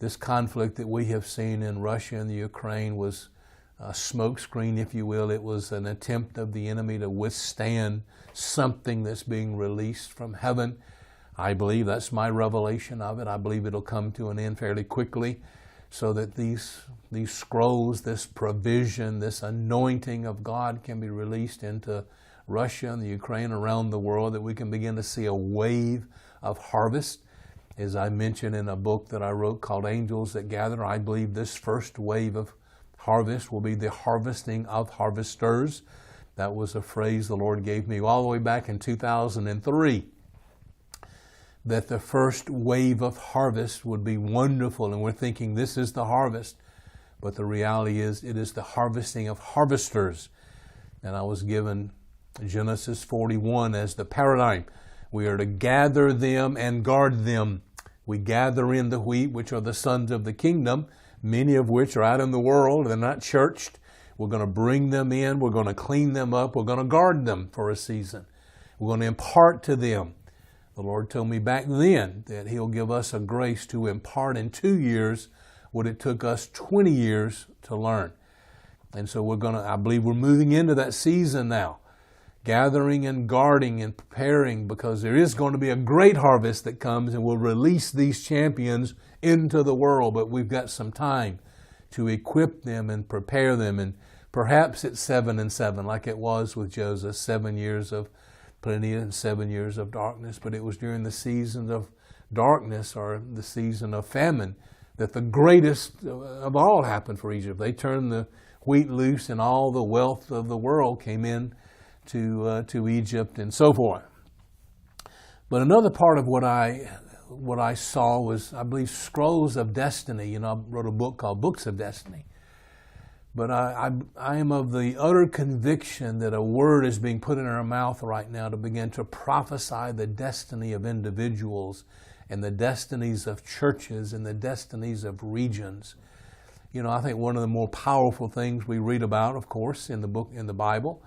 this conflict that we have seen in Russia and the Ukraine was a smokescreen, if you will. It was an attempt of the enemy to withstand something that's being released from heaven. I believe that's my revelation of it. I believe it'll come to an end fairly quickly, so that these scrolls, this provision, this anointing of God can be released into Russia and the Ukraine, around the world, that we can begin to see a wave of harvest. As I mentioned in a book that I wrote called Angels That Gather, I believe this first wave of harvest will be the harvesting of harvesters. That was a phrase the Lord gave me all the way back in 2003. That the first wave of harvest would be wonderful, and we're thinking this is the harvest. But the reality is, it is the harvesting of harvesters. And I was given Genesis 41 as the paradigm. We are to gather them and guard them. We gather in the wheat, which are the sons of the kingdom, many of which are out in the world. They're not churched. We're going to bring them in. We're going to clean them up. We're going to guard them for a season. We're going to impart to them. The Lord told me back then that He'll give us a grace to impart in 2 years what it took us 20 years to learn. And so I believe we're moving into that season now, gathering and guarding and preparing, because there is going to be a great harvest that comes, and we'll release these champions into the world. But we've got some time to equip them and prepare them. And perhaps it's 7 and 7, like it was with Joseph, 7 years of plenty and 7 years of darkness. But it was during the seasons of darkness, or the season of famine, that the greatest of all happened for Egypt. They turned the wheat loose, and all the wealth of the world came in to Egypt and so forth. But another part of what I saw was, I believe, scrolls of destiny. I wrote a book called Books of Destiny. But I am of the utter conviction that a word is being put in our mouth right now to begin to prophesy the destiny of individuals, and the destinies of churches, and the destinies of regions. I think one of the more powerful things we read about, of course, in the Bible,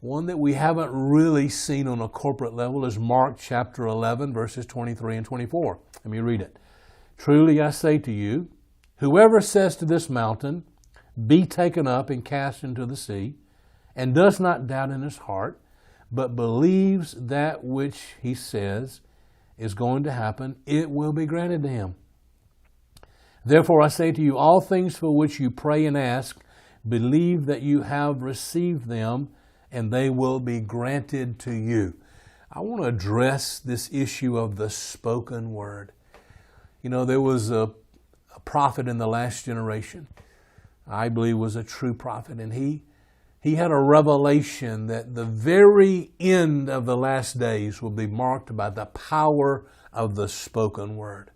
one that we haven't really seen on a corporate level, is Mark chapter 11, verses 23 and 24. Let me read it. Truly I say to you, whoever says to this mountain, be taken up and cast into the sea, and does not doubt in his heart, but believes that which he says is going to happen, it will be granted to him. Therefore I say to you, all things for which you pray and ask, believe that you have received them, and they will be granted to you. I want to address this issue of the spoken word. There was a prophet in the last generation, I believe was a true prophet, and he had a revelation that the very end of the last days will be marked by the power of the spoken word.